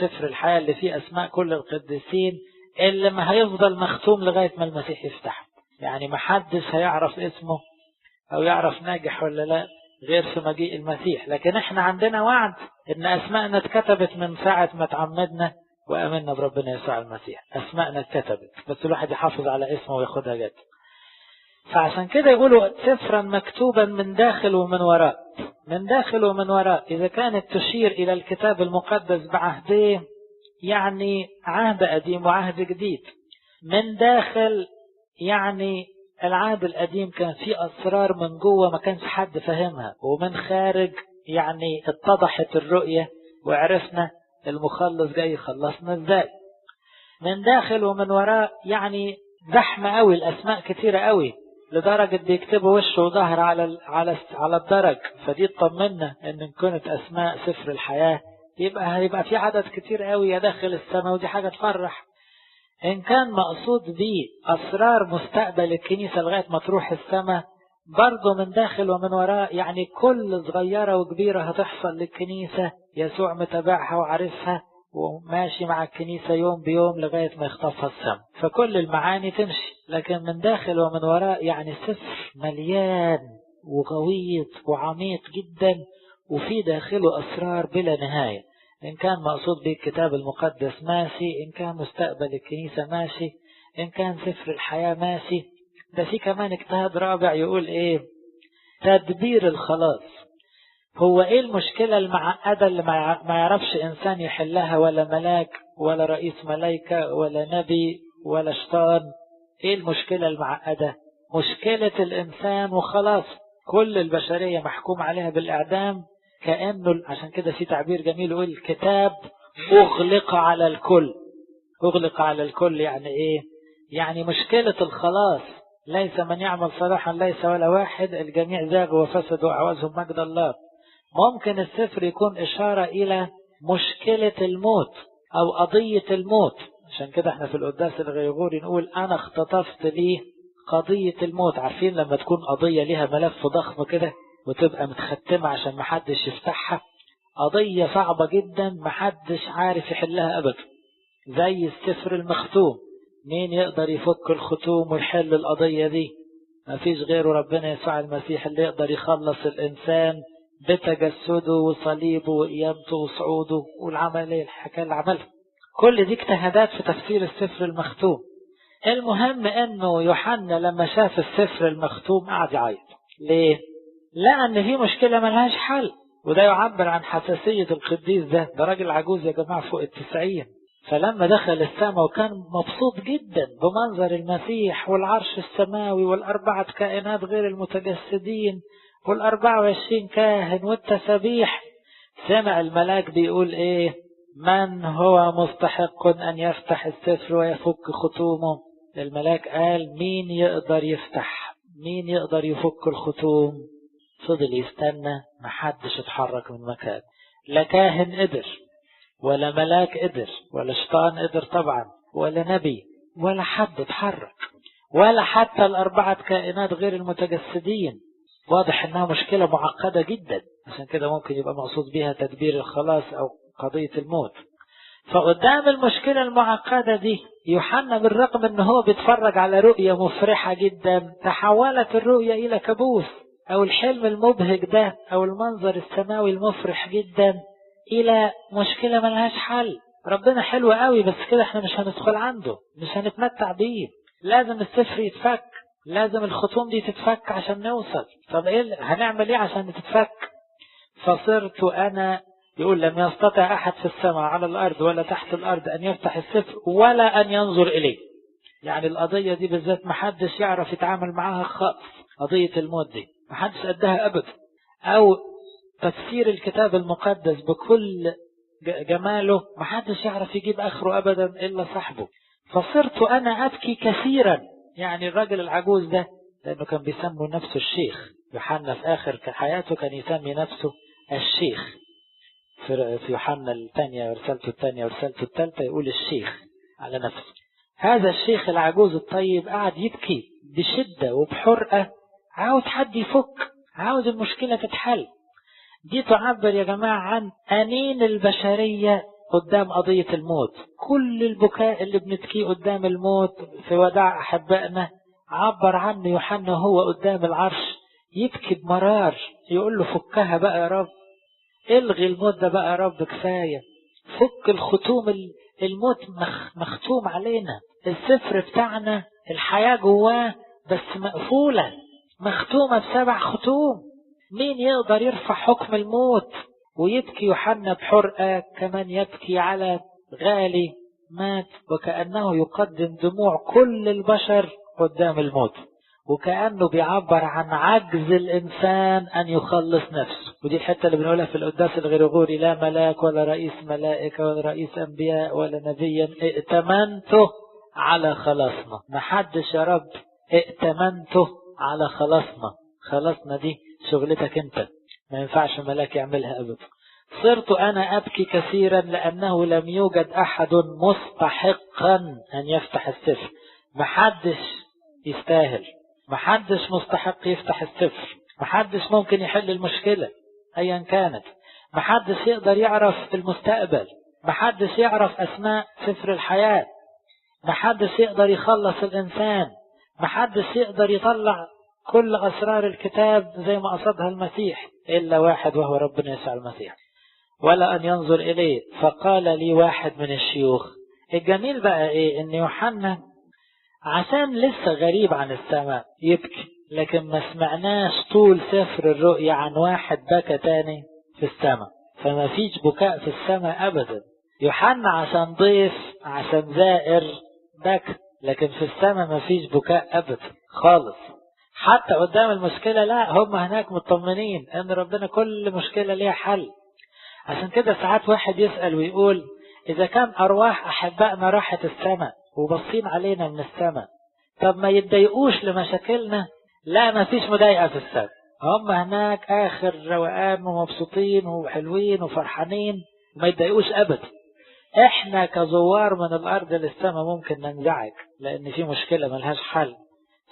سفر الحياة اللي فيه اسماء كل القديسين اللي ما هيفضل مختوم لغاية ما المسيح يفتحه. يعني ما حدش هيعرف اسمه او يعرف ناجح ولا لا غير في مجيء المسيح. لكن احنا عندنا وعد ان اسماءنا اتكتبت من ساعة ما تعمدنا وامنا بربنا يسوع المسيح، اسماءنا اتكتبت، بس الواحد يحافظ على اسمه وياخدها جد. فعشان كده يقولوا سفرا مكتوبا من داخل ومن وراء. من داخل ومن وراء إذا كانت تشير إلى الكتاب المقدس بعهدين، يعني عهد قديم وعهد جديد. من داخل يعني العهد القديم كان فيه أسرار من جوه ما كانش حد فهمها، ومن خارج يعني اتضحت الرؤية وعرفنا المخلص جاي يخلصنا ازاي. من داخل ومن وراء يعني زحمة قوي، الأسماء كتيرة قوي لدرجة بيكتبوا وش وظهر على الدرج. فدي تطمنا ان كانت اسماء سفر الحياة هيبقى في عدد كتير قوي يا داخل السماء، ودي حاجة تفرح. ان كان مقصود بيه اسرار مستقبل الكنيسة لغاية ما تروح السماء، برضو من داخل ومن وراء يعني كل صغيرة وكبيرة هتحصل للكنيسة يسوع متابعها وعارفها وماشي مع الكنيسة يوم بيوم لغاية ما يخطفها السماء. فكل المعاني تمشي. لكن من داخل ومن وراء يعني سفر مليان وغويط وعميق جدا، وفي داخله أسرار بلا نهاية. إن كان مقصود به الكتاب المقدس ماشي، إن كان مستقبل الكنيسة ماشي، إن كان سفر الحياة ماشي. ده في كمان اجتهاد رابع يقول إيه؟ تدبير الخلاص. هو ايه المشكلة المعقدة اللي ما يعرفش انسان يحلها، ولا ملاك ولا رئيس ملايكة ولا نبي ولا شيطان؟ ايه المشكلة المعقدة؟ مشكلة الانسان وخلاص. كل البشرية محكوم عليها بالاعدام، كأنه عشان كده في تعبير جميل يقول الكتاب اغلق على الكل. اغلق على الكل يعني ايه؟ يعني مشكلة الخلاص ليس من يعمل صلاحا ليس ولا واحد، الجميع زاغوا وفسدوا وعوزهم مجد الله. ممكن السفر يكون إشارة إلى مشكلة الموت أو قضية الموت. عشان كده احنا في القداس الغيغوري نقول أنا اختطفت لي قضية الموت. عارفين لما تكون قضية لها ملف ضخم كده وتبقى متختمة عشان محدش يفتحها، قضية صعبة جدا محدش عارف يحلها أبدا، زي السفر المختوم. مين يقدر يفك الختوم ويحل القضية دي؟ مفيش غيره ربنا يسوع المسيح اللي يقدر يخلص الإنسان بتجسده وصليبه وقيامته وصعوده والعملية الحكاية اللي عملها. كل دي اجتهادات في تفسير السفر المختوم. المهم انه يوحنا لما شاف السفر المختوم قعد يعيط. ليه؟ لأن في مشكلة ملهاش حل، وده يعبر عن حساسية القديس ده راجل عجوز يا جماعة فوق 90. فلما دخل السماء وكان مبسوط جدا بمنظر المسيح والعرش السماوي والأربعة كائنات غير المتجسدين وال24 كاهن والتسبيح، سمع الملاك بيقول ايه؟ من هو مستحق ان يفتح السفر ويفك ختومه؟ الملاك قال مين يقدر يفتح؟ مين يقدر يفك الختوم؟ فضل يستنى، محدش اتحرك من مكان. لا كاهن قدر، ولا ملاك قدر، ولا شيطان قدر طبعا، ولا نبي، ولا حد اتحرك، ولا حتى الأربعة كائنات غير المتجسدين. واضح انها مشكلة معقدة جدا، عشان كده ممكن يبقى مقصود بها تدبير الخلاص او قضية الموت. فقدام المشكلة المعقدة دي يوحنا بالرغم ان هو بيتفرج على رؤية مفرحة جدا، تحولت الرؤية الى كابوس، او الحلم المبهج ده او المنظر السماوي المفرح جدا الى مشكلة ملهاش حل. ربنا حلو قوي بس كده احنا مش هندخل عنده، مش هنتمتع بيه. لازم السفر يتفك، لازم الختوم دي تتفك عشان نوصل. طب ايه هنعمل ايه عشان تتفك؟ فصرت انا، يقول لم يستطع احد في السماء على الارض ولا تحت الارض ان يفتح السفر ولا ان ينظر اليه. يعني القضية دي بالذات محدش يعرف يتعامل معاها خالص، قضية الموت دي محدش قدها ابدا، او تفسير الكتاب المقدس بكل جماله محدش يعرف يجيب اخره ابدا الا صاحبه. فصرت انا ابكي كثيرا. يعني الراجل العجوز ده لأنه كان بيسموا نفسه الشيخ. يوحنا في آخر حياته كان يسمي نفسه الشيخ. في يوحنا الثانية ورسالته الثانية ورسالته الثالثة يقول الشيخ على نفسه. هذا الشيخ العجوز الطيب قاعد يبكي بشدة وبحرقة، عاوز حد يفك، عاوز المشكلة تتحل. دي تعبر يا جماعة عن أنين البشرية قدام قضية الموت. كل البكاء اللي بنتكيه قدام الموت في وداع أحبائنا عبر عنه يوحنا هو قدام العرش يبكي بمرار، يقول له فكها بقى يا رب، الغي الموت ده بقى يا رب، كفاية، فك الختوم، الموت مختوم علينا، السفر بتاعنا الحياة جواه بس مقفولة، مختومة ب7 ختوم، مين يقدر يرفع حكم الموت؟ ويبكي يوحنا بحرقة كمان يبكي على غالي مات، وكأنه يقدم دموع كل البشر قدام الموت، وكأنه بيعبر عن عجز الإنسان أن يخلص نفسه. ودي الحتة اللي بنقولها في القداس الغريغوري: لا ملاك ولا رئيس ملائكة ولا رئيس أنبياء ولا نبيا ائتمنته على خلاصنا. محدش يا رب ائتمنته على خلاصنا دي شغلتك انت، ما ينفعش ملاك يعملها أبدا. صرت أنا أبكي كثيرا لأنه لم يوجد أحد مستحقا أن يفتح السفر. محدش يستاهل، محدش مستحق يفتح السفر، محدش ممكن يحل المشكلة أيا كانت، محدش يقدر يعرف المستقبل، محدش يعرف أسماء سفر الحياة، محدش يقدر يخلص الإنسان، محدش يقدر يطلع كل أسرار الكتاب زي ما قصدها المسيح إلا واحد وهو ربنا يسوع المسيح، ولا أن ينظر إليه. فقال لي واحد من الشيوخ. الجميل بقى إيه؟ إن يوحنا عشان لسه غريب عن السماء يبكي، لكن ما سمعناش طول سفر الرؤيا عن واحد بكى تاني في السماء، فما فيش بكاء في السماء أبدا. يوحنا عشان ضيف، عشان زائر بكى، لكن في السماء ما فيش بكاء أبدا خالص. حتى قدام المشكلة لا، هم هناك مطمنين ان ربنا كل مشكلة ليها حل. عشان كده ساعات واحد يسأل ويقول: اذا كان ارواح احبائنا راحت السماء وبصين علينا من السماء، طب ما يتضايقوش لمشاكلنا؟ لا، ما فيش مضايقة في السماء، هم هناك اخر روقان ومبسوطين وحلوين وفرحانين وما يتضايقوش ابدا. احنا كزوار من الارض للسماء ممكن ننزعج لان في مشكلة ملهاش حل،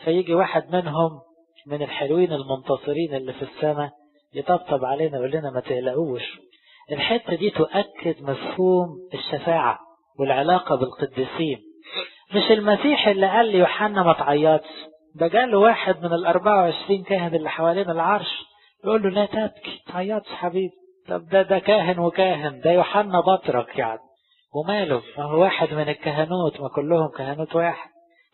فيجي واحد منهم من الحلوين المنتصرين اللي في السماء يطبطب علينا ويقول لنا ما تقلقوش. الحتة دي تؤكد مفهوم الشفاعة والعلاقة بالقديسين. مش المسيح اللي قال لي يوحنا ما تعيطش، ده قال له واحد من 24 كاهن اللي حوالين العرش يقول له لا تبكي، تعيطش حبيبي. طب ده كاهن وكاهن، ده يوحنا بطرك يعني، وماله؟ ما هو واحد من الكهنوت، ما كلهم كهنوت واحد.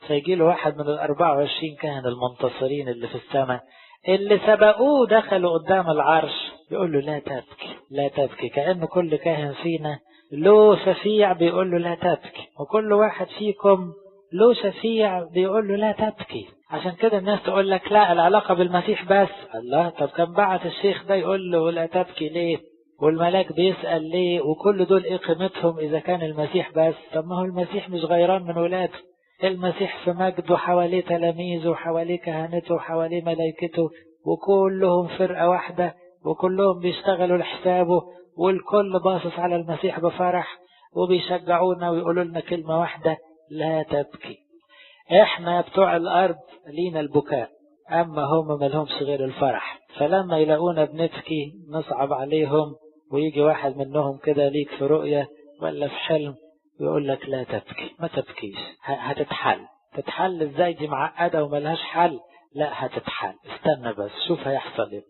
فيجي له واحد من 24 كاهن المنتصرين اللي في السماء اللي سبقوه دخلوا قدام العرش يقول له لا تبكي لا تبكي، كأن كل كاهن فينا له شفيع بيقول له لا تبكي، وكل واحد فيكم له شفيع بيقول له لا تبكي. عشان كده الناس تقول لك لا، العلاقة بالمسيح بس. الله، طب كان بعت الشيخ ده يقول له لا تبكي ليه؟ والملاك بيسأل ليه؟ وكل دول ايه قيمتهم اذا كان المسيح بس؟ طب ما هو المسيح مش غيران من ولاده، المسيح في مجده حواليه تلاميذه وحواليه كهنته وحواليه ملائكته، وكلهم فرقة واحدة وكلهم بيشتغلوا لحسابه، والكل باصص على المسيح بفرح وبيشجعونا ويقولوا لنا كلمة واحدة: لا تبكي. احنا بتوع الارض لينا البكاء، اما هم ملهمش غير الفرح، فلما يلاقونا بنبكي نصعب عليهم، ويجي واحد منهم كده ليك في رؤية ولا في حلم ويقول لك لا تبكي، ما تبكيش، تتحل ازاي؟ دي معقدة وملهاش حل. لا، هتتحل، استنى بس شوف هيحصل ايه.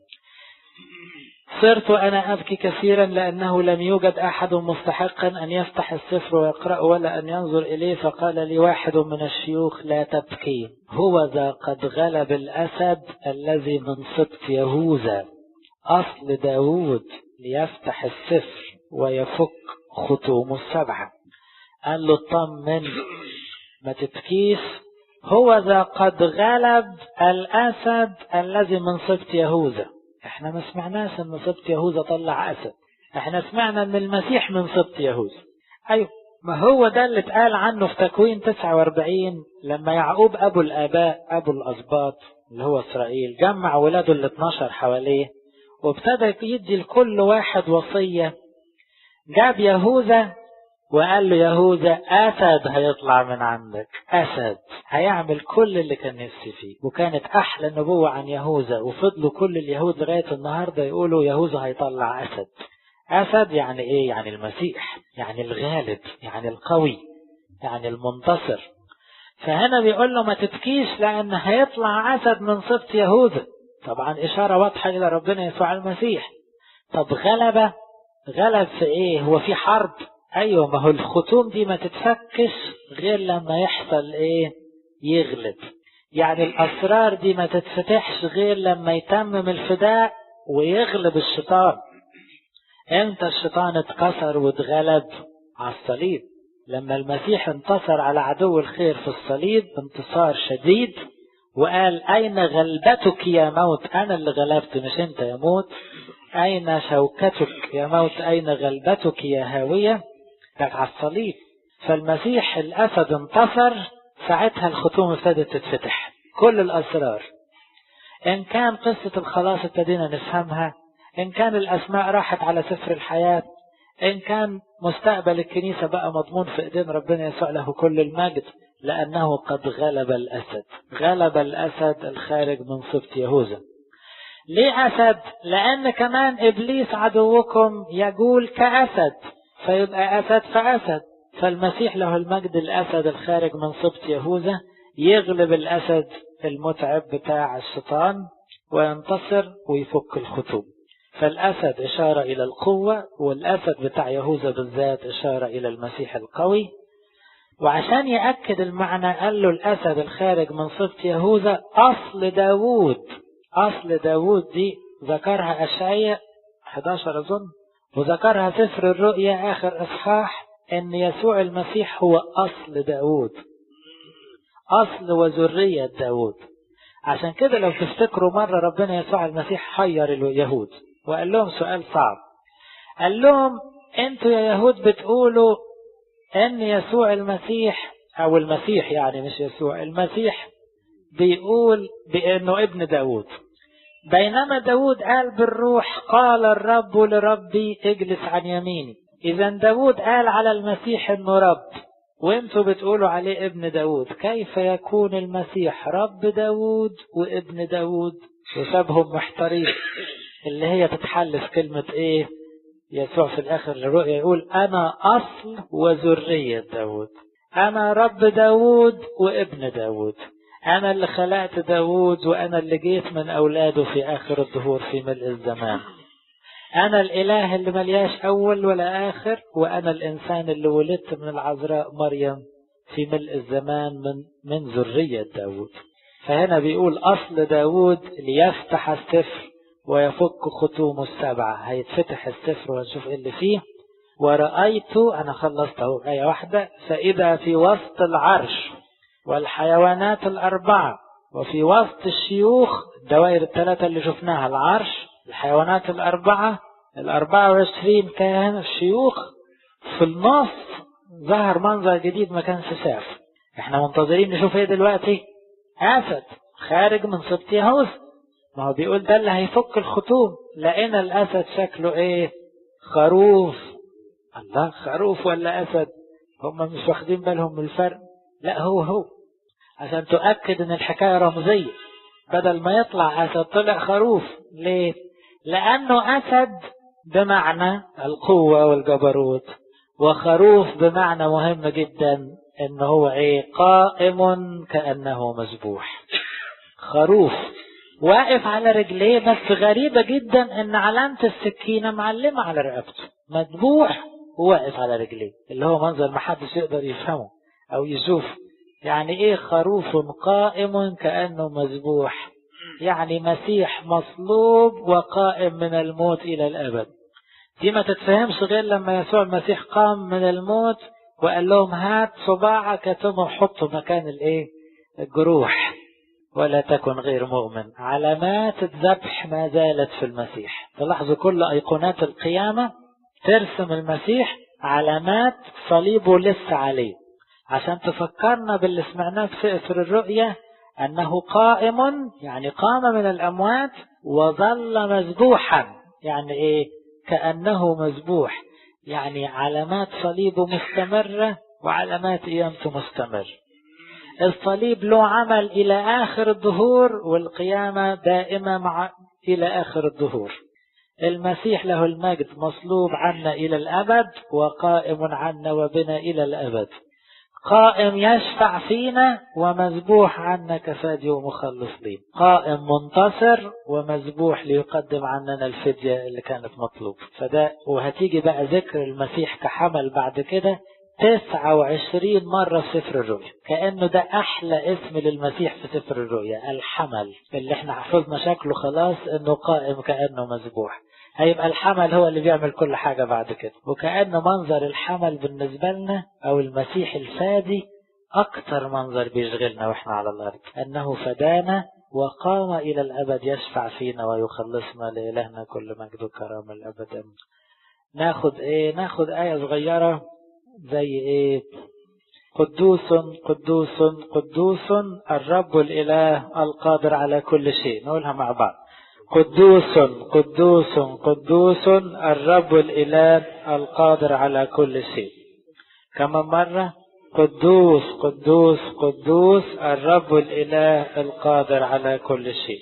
صرت أنا أبكي كثيرا لأنه لم يوجد أحد مستحقا أن يفتح السفر ويقرأ ولا أن ينظر إليه. فقال لي واحد من الشيوخ: لا تبكي، هو ذا قد غلب الأسد الذي من سبط يهوذا، أصل داود، ليفتح السفر ويفك ختوم 7. قال له اطمن، ما تبكيش، هو ذا قد غلب الأسد الذي من سبط يهوذا. احنا ما سمعناش ان سبط يهوذا طلع أسد، احنا سمعنا ان المسيح من سبط يهوذا. ايوه، ما هو ده اللي اتقال عنه في تكوين 49 لما يعقوب ابو الاباء ابو الاسباط اللي هو إسرائيل، جمع ولاده ال 12 حواليه وابتدى يدي لكل واحد وصية. جاب يهوذا وقال له يهوذا أسد هيطلع من عندك، أسد هيعمل كل اللي كان نفسي فيه. وكانت أحلى نبوة عن يهوذا، وفضلوا كل اليهود لغاية النهاردة يقولوا يهوذا هيطلع أسد. أسد يعني إيه؟ يعني المسيح، يعني الغالب، يعني القوي، يعني المنتصر. فهنا بيقول له ما تبكيش لأن هيطلع أسد من سبط يهوذا. طبعا إشارة واضحة إلى ربنا يسوع المسيح. طب غلب في إيه؟ هو في حرب؟ أيوة، ما هو الختوم دي ما تتفكش غير لما يحصل إيه؟ يغلب. يعني الأسرار دي ما تتفتحش غير لما يتمم الفداء ويغلب الشيطان. امتى الشيطان اتكسر واتغلب؟ على الصليب. لما المسيح انتصر على عدو الخير في الصليب انتصار شديد، وقال أين غلبتك يا موت؟ أنا اللي غلبت مش أنت يا موت. أين شوكتك يا موت؟ أين غلبتك يا هاوية؟ كانت على الصليب. فالمسيح الأسد انتصر، ساعتها الختوم ابتدت تتفتح كل الأسرار. إن كان قصة الخلاص ابتدينا نفهمها، إن كان الأسماء راحت على سفر الحياة، إن كان مستقبل الكنيسة بقى مضمون في إيدين ربنا يسوع له كل المجد، لأنه قد غلب الأسد. غلب الأسد الخارج من سبط يهوذا. ليه أسد؟ لأن كمان إبليس عدوكم يجول كأسد، فيبقى أسد فأسد. فالمسيح له المجد الأسد الخارج من سبط يهوذا يغلب الأسد المتعب بتاع الشيطان وينتصر ويفك الختوم. فالأسد إشارة إلى القوة، والأسد بتاع يهوذا بالذات إشارة إلى المسيح القوي. وعشان يأكد المعنى قال له الأسد الخارج من سبط يهوذا أصل داوود. أصل داوود دي ذكرها أشعياء 11 أظن، وذكرها سفر الرؤيا آخر إصحاح، أن يسوع المسيح هو أصل داوود، أصل وذرية داوود. عشان كده لو تفتكروا مرة ربنا يسوع المسيح حير اليهود وقال لهم سؤال صعب. قال لهم انتوا يا يهود بتقولوا ان يسوع المسيح، او المسيح يعني مش يسوع المسيح، بيقول بانه ابن داود، بينما داود قال بالروح قال الرب لربي اجلس عن يميني. اذا داود قال على المسيح انه رب، وانتوا بتقولوا عليه ابن داود. كيف يكون المسيح رب داود وابن داود؟ وسابهم محتارين، اللي هي تتحل في كلمة ايه؟ يسوع في الاخر الرؤيا يقول انا اصل وذرية داود، انا رب داود وابن داود، انا اللي خلقت داود وانا اللي جيت من اولاده في اخر الظهور في ملء الزمان. أنا الإله اللي ملياش أول ولا آخر، وأنا الإنسان اللي ولدت من العذراء مريم في ملء الزمان من ذرية داود. فهنا بيقول أصل داود ليفتح السفر ويفك ختوم السبعة. هيتفتح السفر وهنشوف إيه اللي فيه. ورأيت، أنا خلصت أهو آية واحدة، فإذا في وسط العرش والحيوانات الأربعة وفي وسط الشيوخ، الدوائر الثلاثة اللي شفناها، العرش، الحيوانات الأربعة، 24 كان الشيوخ، في النص ظهر منظر جديد ما كانش شاف. احنا منتظرين نشوف ايه دلوقتي؟ أسد خارج من سبط يهوذا. ما هو بيقول ده اللي هيفك الختوم. لقينا الأسد شكله ايه؟ خروف. الله، خروف ولا أسد؟ هم مش واخدين بالهم من الفرق. لا، هو عشان تؤكد ان الحكاية رمزية. بدل ما يطلع أسد طلع خروف. ليه؟ لأنه أسد بمعنى القوة والجبروت، وخروف بمعنى مهم جدا إنه هو إيه؟ قائم كأنه مذبوح. خروف واقف على رجليه، بس غريبة جدا إن علامة السكينة معلمة على رقبته، مذبوح وواقف على رجليه، اللي هو منظر محدش يقدر يفهمه أو يشوفه. يعني إيه خروف قائم كأنه مذبوح؟ يعني مسيح مصلوب وقائم من الموت إلى الأبد. دي ما تتفهمش غير لما يسوع المسيح قام من الموت وقال لهم هات صباعك ثم حطه مكان الايه؟ الجروح، ولا تكن غير مؤمن. علامات الذبح ما زالت في المسيح. تلاحظوا كل أيقونات القيامة ترسم المسيح علامات صليبه لسه عليه، عشان تفكرنا باللي سمعناه في سفر الرؤيا أنه قائم يعني قام من الأموات، وظل مذبوحا يعني إيه؟ كأنه مذبوح، يعني علامات صليبه مستمرة وعلامات قيامته مستمر. الصليب له عمل إلى آخر الدهور، والقيامة دائمة إلى آخر الدهور. المسيح له المجد مصلوب عنا إلى الأبد، وقائم عنا وبنا إلى الأبد. قائم يشفع فينا، ومذبوح عنا كفادي ومخلص لي. قائم منتصر ومذبوح ليقدم عننا الفدية اللي كانت مطلوب. فده وهتيجي بقى ذكر المسيح كحمل بعد كده 29 مرة في سفر الرؤيا، كأنه ده أحلى اسم للمسيح في سفر الرؤيا، الحمل، اللي احنا حفظنا شكله خلاص انه قائم كأنه مذبوح. هيبقى الحمل هو اللي بيعمل كل حاجة بعد كده. وكأنه منظر الحمل بالنسبة لنا أو المسيح الفادي أكتر منظر بيشغلنا وإحنا على الأرض، أنه فدانا وقام إلى الأبد يشفع فينا ويخلصنا. لإلهنا كل مجد وكرامة الأبد. ناخد آية صغيرة زي إيه؟ قدوس قدوس قدوس الرب الإله القادر على كل شيء. نقولها مع بعض: قدوس قدوس قدوس الرب الإله القادر على كل شيء. كما مرة: قدوس قدوس قدوس الرب الإله القادر على كل شيء.